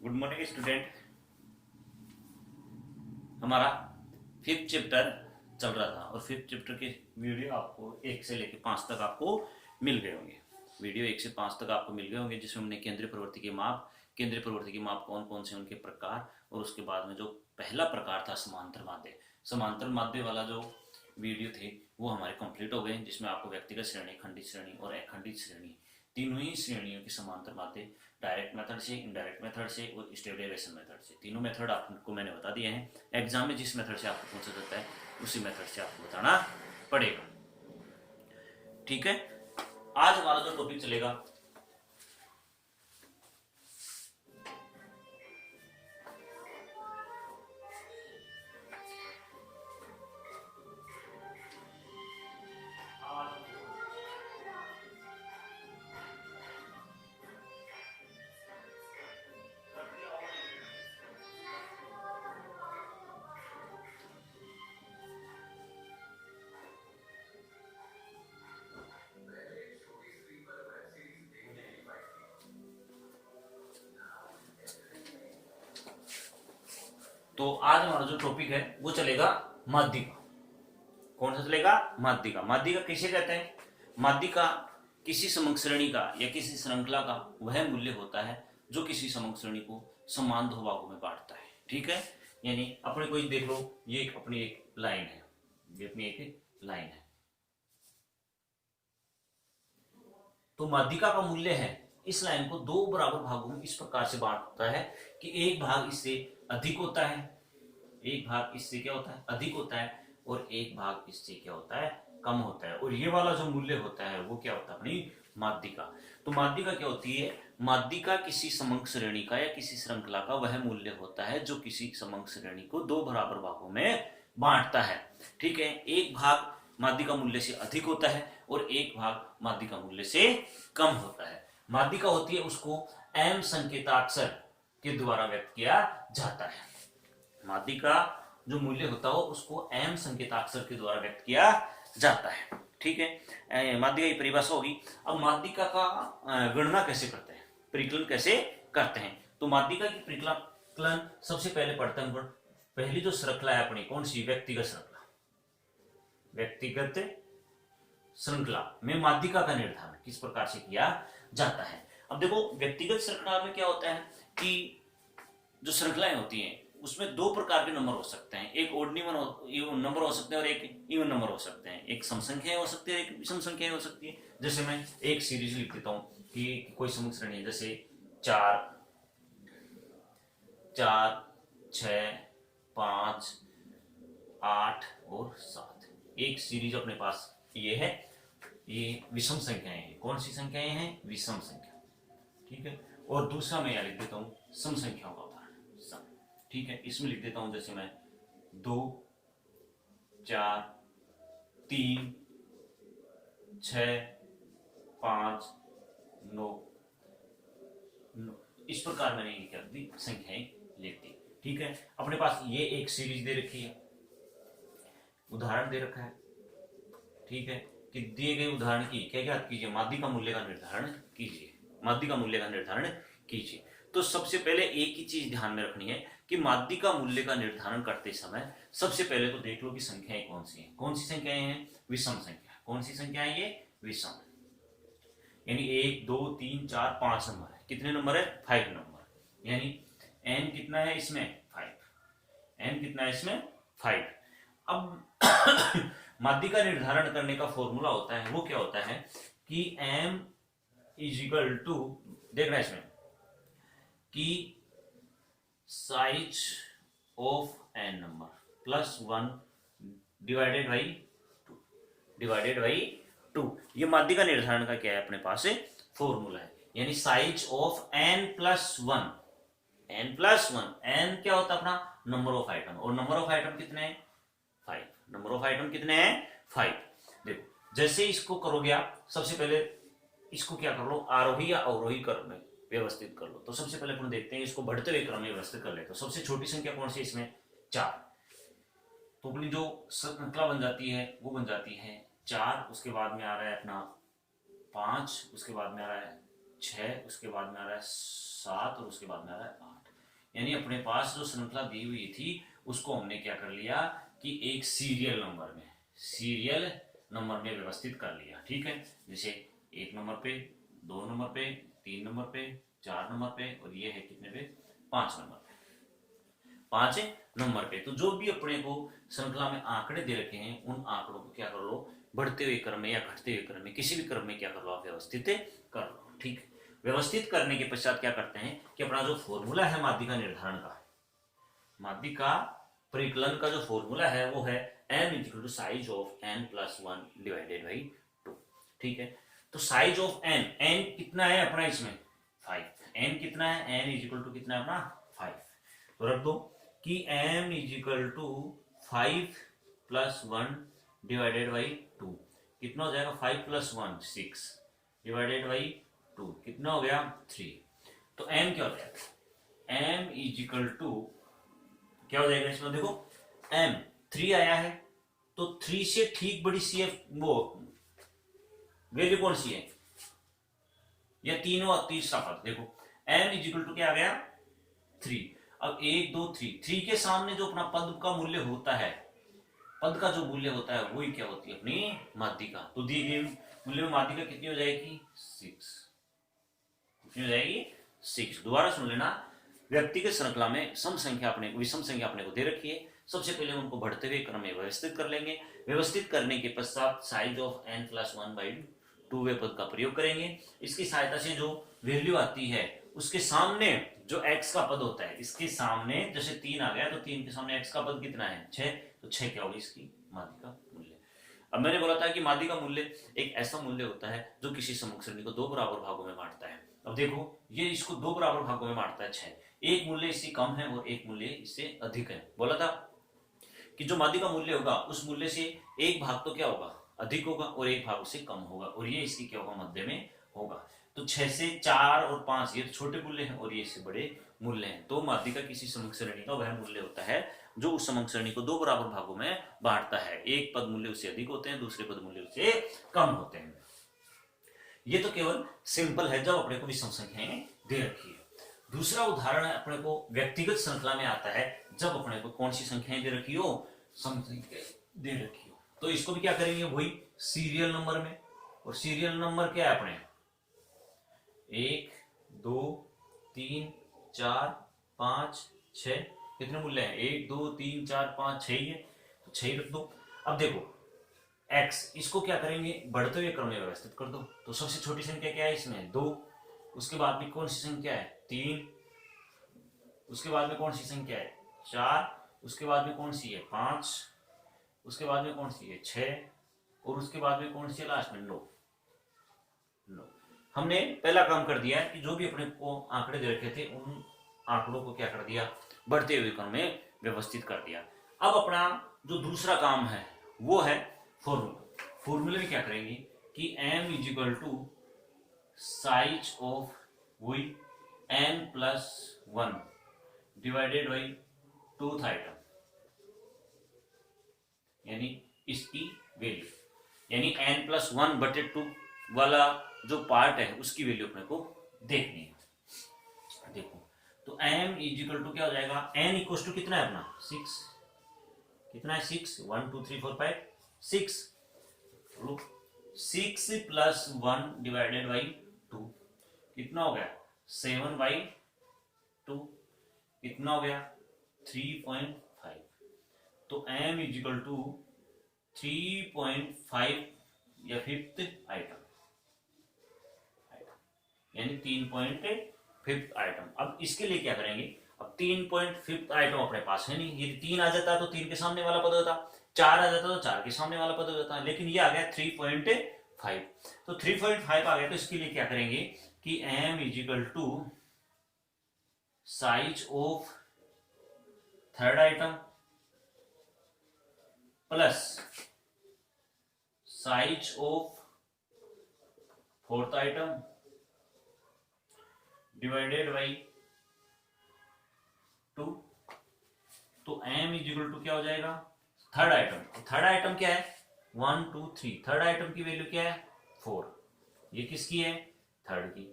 Good morning student. हमारा fifth chapter चल रहा था और फिफ्थ चैप्टर के वीडियो आपको 1 से लेकर 5 तक आपको मिल गए होंगे। वीडियो 1 से 5 तक आपको मिल गए होंगे जिसमें हमने केंद्रीय प्रवृत्ति के माप कौन कौन से उनके प्रकार, और उसके बाद में जो पहला प्रकार था समांतर माध्य वाला जो वीडियो थे वो हमारे कंप्लीट हो गए, जिसमें आपको व्यक्तिगत श्रेणी, खंडित श्रेणी और अखंडित श्रेणी, तीनों ही श्रेणियों की समांतर माध्य डायरेक्ट मेथड से, इनडायरेक्ट मेथड से और स्टेप डेरिवेशन मेथड से, तीनों मेथड आपको मैंने बता दिए हैं। एग्जाम में जिस मेथड से आपको पूछा जाता है उसी मेथड से आपको बताना पड़ेगा। ठीक है, आज हमारा जो टॉपिक चलेगा तो आज हमारा जो टॉपिक है वो चलेगा माध्यिका। कौन सा चलेगा? माध्यिका। माध्यिका किसे कहते हैं? माध्यिका किसी समग्र श्रेणी का या किसी श्रृंखला का वह मूल्य होता है जो किसी समग्र श्रेणी को समान दो भागों में बांटता है। ठीक है, यानी अपने कोई देख लो, ये अपनी एक लाइन है, ये अपनी एक लाइन है, तो माध्यिका का मूल्य है इस लाइन को दो बराबर भागों में इस प्रकार से बांटता है कि एक भाग इससे अधिक होता है, एक भाग इससे क्या होता है? अधिक होता है, और एक भाग इससे क्या होता है? कम होता है। और ये वाला जो मूल्य होता है वो क्या होता है? अपनी माध्यिका। तो माध्यिका क्या होती है? माध्यिका किसी समग्र श्रेणी का या किसी श्रृंखला का वह मूल्य होता है जो किसी समग्र श्रेणी को दो बराबर भागों में बांटता है। ठीक है, एक भाग माध्यिका मूल्य से अधिक होता है और एक भाग माध्यिका मूल्य से कम होता है। माध्यिका होती है उसको एम संकेताक्षर के द्वारा व्यक्त किया जाता है। माध्यिका जो मूल्य होता है उसको एम संकेताक्षर के द्वारा व्यक्त किया जाता है। ठीक है, माध्यिका की परिभाषा होगी। अब माध्यिका का गणना कैसे करते हैं, परिकलन कैसे करते हैं? तो माध्यिका की परिकलन सबसे पहले पढ़ते हैं। पहली जो श्रृंखला है अपनी, कौन सी? व्यक्तिगत श्रृंखला। व्यक्तिगत श्रृंखला में माध्यिका का निर्धारण किस प्रकार से किया जाता है? अब देखो, व्यक्तिगत श्रृंखला में क्या होता है कि जो श्रृंखलाएं होती हैं उसमें दो प्रकार के नंबर हो सकते हैं, एक ओड नंबर हो सकते हैं और एक इवन नंबर हो सकते हैं। एक सम संख्याएं हो सकती है, एक विषम संख्याएं हो सकती है। जैसे मैं एक सीरीज लिख देता हूं कि कोई समग्र श्रेणी है, जैसे 4 4 6 5 8 और 7, एक सीरीज अपने पास ये है। ये विषम संख्याएं हैं। कौन सी संख्याएं हैं? विषम संख्या। ठीक है, और दूसरा मैं यहां लिख देता हूं सम संख्याओं का उदाहरण, सम। ठीक है, इसमें लिख देता हूं जैसे मैं 2 4 3 6 5 9 इस प्रकार मैंने ये क्या दी? संख्याएं लिख दी। ठीक है, अपने पास ये एक सीरीज दे रखी है, उदाहरण दे रखा है। ठीक है, कि दिए गए उदाहरण की क्या क्या कीजिए? माध्यिका मूल्य का निर्धारण कीजिए। माध्यिका मूल्य का निर्धारण कीजिए। तो सबसे पहले एक ही चीज ध्यान में रखनी है कि माध्यिका मूल्य का निर्धारण करते समय सबसे पहले तो देख लो कि संख्याएं कौन सी हैं। कौन सी संख्याएं हैं? विषम संख्या। कौन सी संख्याएं? ये विषम, यानी 1 2 3 4 5 नंबर है। कितने नंबर है? 5 नंबर। यानी n कितना है इसमें? 5। n कितना है इसमें? 5। अब माध्यिका निर्धारण करने का फॉर्मूला होता है, वो क्या होता है कि m इज इक्वल टू, देखना इसमें कि size of n number plus 1 divided by 2। ये माध्यिका निर्धारण का क्या है? अपने पास फॉर्मूला है, यानी size of n plus 1। n plus 1, n क्या होता है? अपना नंबर ऑफ आइटम, और नंबर ऑफ आइटम कितने हैं? 5। नंबर ऑफ आइटम कितने हैं? 5। देखो, जैसे इसको करोगे आप, सबसे पहले इसको क्या कर लो? आरोही या अवरोही क्रम में व्यवस्थित कर लो। तो सबसे पहले अपन देखते हैं इसको बढ़ते हुए क्रम में व्यवस्थित कर लेते हैं। सबसे छोटी संख्या कौन सी इसमें? 4। तो अपनी जो श्रृंखला बन जाती है वो बन जाती है 4, उसके बाद में आ रहा है अपना 5, उसके बाद में आ रहा है 6, उसके बाद में आ रहा है 7 और उसके बाद में आ रहा है 8। यानी अपने पास जो श्रृंखला दी हुई थी उसको हमने क्या कर लिया कि एक सीरियल नंबर में व्यवस्थित कर लिया। ठीक है, जैसे 1 नंबर पे, 2 नंबर पे, 3 नंबर पे, 4 नंबर पे और ये है कितने पे, 5 नंबर पे, 5 नंबर पे। तो जो भी अपने को श्रृंखला में आंकड़े दे रखे हैं उन आंकड़ों को क्या कर लो, बढ़ते हुए क्रम में या घटते हुए क्रम में, किसी भी क्रम में क्या कर लो आप व्यवस्थित कर लो। ठीक है, व्यवस्थित करने के पश्चात क्या करते हैं कि अपना जो फॉर्मूला है माध्यिका निर्धारण का, माध्यिका परिकलन का जो फॉर्मूला है वो है m equal to size of n plus 1 divided by 2। ठीक है, तो साइज ऑफ n कितना है अपना इसमें 5, n कितना है, n इक्वल टू कितना है अपना 5। तो रख दो कि m equal to 5 plus 1 divided by 2 कितना हो जाएगा, 5 प्लस 1 6 डिवाइडेड बाई 2 कितना हो गया 3। तो m क्या हो जाएगा, m इक्वल टू क्या हो जाएगा इसमें, देखो m 3 आया है तो 3 से ठीक बड़ी सी है वो वैल्यू कौन सी है, या तीनों तीसरा पद। देखो m इक्वल टू क्या आ गया 3। अब 1 2 3 के सामने जो अपना पद का मूल्य होता है, पद का जो मूल्य होता है वही क्या होती है अपनी माध्यिका। तो दी गई मूल्य में माध्यिका कितनी हो जाएगी 6, कितनी हो जाएगी 6। दोबारा सुन लेना, व्यक्तिगत श्रृंखला में सम संख्या अपने को, विषम संख्या अपने को दे रखी है। सबसे पहले उनको बढ़ते हुए क्रम में व्यवस्थित कर लेंगे। व्यवस्थित करने के पश्चात साइज ऑफ n प्लस 1/2 वे पद का प्रयोग करेंगे। इसकी सहायता से जो वैल्यू आती है उसके सामने जो x का पद होता है, इसके सामने जैसे 3 आ गया तो 3 के सामने x का पद कितना है 6, तो 6 क्या होगी इसकी माध्यिका मूल्य। अब मैंने बोला था कि माध्यिका मूल्य एक ऐसा मूल्य होता है जो किसी समूह श्रेणी को 2 बराबर भागों में बांटता है। अब देखो ये इसको 2 बराबर भागों में बांटता है 6, एक मूल्य इससे कम है और एक मूल्य इससे अधिक है। बोला था कि जो माध्यिका मूल्य होगा उस मूल्य से एक भाग तो क्या होगा अधिक होगा और एक भाग उससे कम होगा, और ये इसकी क्या होगा मध्य में होगा। तो 6 से 4 और 5 ये तो छोटे मूल्य हैं और ये इससे बड़े मूल्य हैं। तो माध्यिका किसी समूह श्रेणी का वह मूल्य होता है जो उस समूह श्रेणी को 2 बराबर भागों में बांटता है। एक पद मूल्य उससे अधिक होते हैं, दूसरे पद मूल्य उससे कम होते हैं। ये तो केवल सिंपल है जब अपने को विषम संख्याएं दे रखी है। दूसरा उदाहरण अपने को व्यक्तिगत श्रृंखला में आता है जब अपने को कौन सी संख्याएं दे रखी हो, सम संख्या दे रखी हो। तो इसको भी क्या करेंगे वही सीरियल नंबर में, और सीरियल नंबर क्या है अपने 1 2 3 4 5 6 कितने मूल्य हैं 1 2 3 4 5 6 ही है, तो 6 रख दो। अब देखो x इसको क्या करेंगे बढ़ते हुए क्रम में व्यवस्थित कर दो। तो सबसे छोटी संख्या क्या है इसमें 2, उसके बाद में कौन सी संख्या है 3, उसके बाद में कौन सी संख्या है 4, उसके बाद में कौन सी है 5, उसके बाद में कौन सी है 6 और उसके बाद में कौन सी है लास्ट में 9। हमने पहला काम कर दिया कि जो भी अपने को आंकड़े दे रखे थे उन आंकड़ों को क्या कर दिया बढ़ते हुए क्रम में व्यवस्थित कर दिया। अब अपना जो दूसरा काम है वो है फॉर्मूला। फॉर्मूले में क्या करेंगे कि m equal to size of वही n plus 1 divided by 2th item, यानी इसकी वैल्यू, यानी n प्लस 1/2 वाला जो पार्ट है उसकी वैल्यू अपने को देखनी है। देखो तो m इजिकल टू क्या हो जाएगा n इक्वल टू कितना है अपना 6, कितना है 6 1 2 3 4 5 6, 6 प्लस 1 डिवाइडेड बाई 2 कितना हो गया 7/2 कितना हो गया 3.5। तो m इजिकल टू 3.5 या 5th आइटम, यानी 3.5th आइटम। अब इसके लिए क्या करेंगे, अब 3.5th आइटम अपने पास है नहीं, यदि 3 आ जाता तो 3 के सामने वाला पद होता, 4 आ जाता तो 4 के सामने वाला पद हो जाता, लेकिन ये आ गया 3.5। तो 3.5 आ गया तो इसके लिए क्या करेंगे कि m equal to size of 3rd item plus size of 4th item divided by 2। तो m इजिकल टू क्या हो जाएगा 3rd आइटम। 3rd आइटम क्या है 1 2 3, 3rd आइटम की वैल्यू क्या है 4, ये किसकी है 3rd की,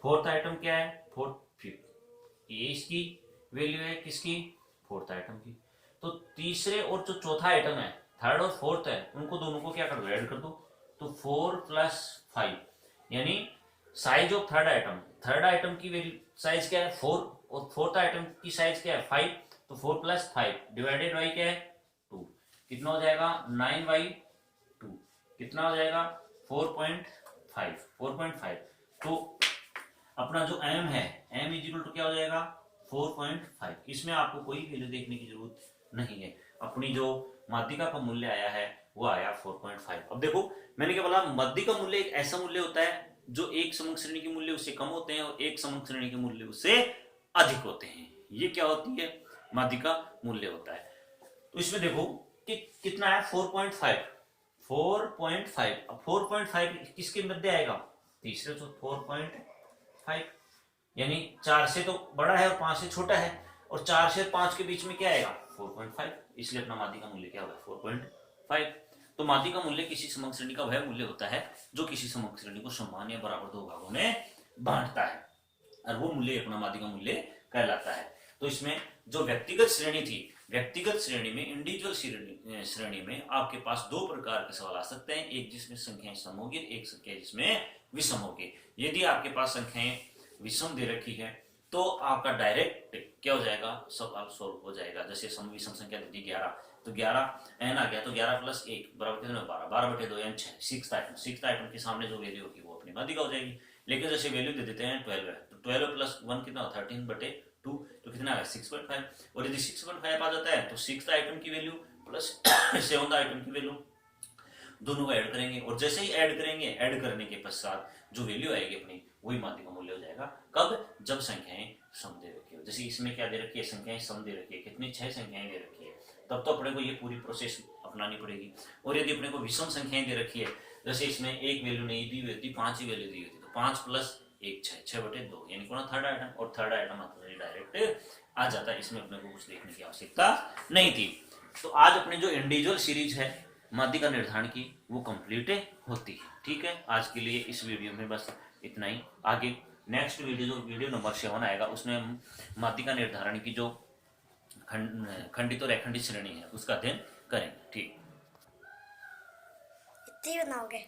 फोर्थ आइटम क्या है, फोर्थ फिफ्थ, ये इसकी वैल्यू है किसकी, फोर्थ आइटम की। तो तीसरे और जो चौथा आइटम है, थर्ड और फोर्थ है, उनको दोनों को क्या कर दो, ऐड कर दो। तो 4 + 5 यानी size of third item, third item की वैल्यू साइज क्या है 4 और फोर्थ आइटम की साइज क्या है 5। तो 4 + 5 डिवाइडेड बाई क्या है 2, कितना हो जाएगा 9/2, कितना हो जाएगा 4.5। तो अपना जो m है, m इजिकल टू क्या हो जाएगा 4.5। इसमें आपको कोई वैल्यू देखने की जरूरत नहीं है, अपनी जो माध्यिका का मूल्य आया है वो आया 4.5। अब देखो मैंने क्या बोला, माध्यिका मूल्य एक ऐसा मूल्य होता है जो एक समंग श्रेणी के मूल्य उससे कम होते हैं और एक समंग श्रेणी के मूल्य उससे अधिक होते हैं। ये क्या होती है, माध्यिका मूल्य होता है। तो इसमें देखो कि कितना है 4.5, 4.5। अब 4.5 किसके मध्य आएगा, तीसरे। तो 4.5 यानी 4 से तो बड़ा है और 5 से छोटा है, और 4 से 5 के बीच में क्या आएगा 4.5, इसलिए अपना माध्यिका मूल्य क्या होगा 4.5। तो माध्यिका मूल्य किसी समंग श्रेणी का वह मूल्य होता है जो किसी समंग श्रेणी को समान या बराबर दो भागों में बांटता है, और वो मूल्य अपना माध्यिका मूल्य कहलाता है। तो इसमें जो व्यक्तिगत श्रेणी थी, व्यक्तिगत श्रेणी में, इंडिविजुअल श्रेणी में आपके पास दो प्रकार के सवाल आ सकते हैं, एक जिसमें संख्याएं सम होगी, एक संख्या जिसमें विषम होगी। यदि आपके पास संख्याएं विषम दे रखी है तो आपका डायरेक्ट क्या हो जाएगा, सवाल सॉल्व हो जाएगा। जैसे सम विषम संख्या दी 11, तो 11 n आ गया, तो 11 + 1 बराबर कितना 12, 12/2 यानी 6। सिक्स्थ आइटम के सामने जो वैल्यू होगी वो अपनी माध्यिका हो जाएगी। लेकिन जैसे वैल्यू दे देते हैं 12 है, तो 12 + 1 कितना 13/2, तो कितना है 6.5। और यदि 6.5 आ जाता है तो सिक्स्थ आइटम की वैल्यू प्लस सेवंथ आइटम की वैल्यू, दोनों को ऐड करेंगे, और जैसे ही ऐड करेंगे, ऐड करने के पश्चात जो वैल्यू आएगी अपनी वही माध्यिका मूल्य हो जाएगा। कब, जब संख्याएं सम दे रखी हो। जैसे इसमें क्या दे रखी है, संख्याएं सम दे रखी है, कितनी 6 संख्याएं दे रखी है, तब तो अपने को ये पूरी प्रोसेस अपनानी पड़ेगी। और यदि अपने को विषम संख्याएं दे रखी है, जैसे इसमें एक वैल्यू नहीं दी हुई थी, 5 ही वैल्यू दी हुई थी, तो 5 + 1 6, 6/2 यानी कौन थर्ड आइटम, और थर्ड आइटम अपने डायरेक्ट आ जाता है, इसमें अपने को कुछ देखने की आवश्यकता नहीं थी। तो आज अपने जो इंडिविजुअल सीरीज है माध्यिका निर्धारण की वो कंप्लीट होती है। ठीक है, आज के लिए इस वीडियो में बस इतना ही। आगे नेक्स्ट वीडियो जो वीडियो नंबर 7 आएगा उसमें हम माध्यिका निर्धारण की जो खंडित और अखंडित श्रेणी है उसका अध्ययन करेंगे। ठीक, कितनी बनाओगे?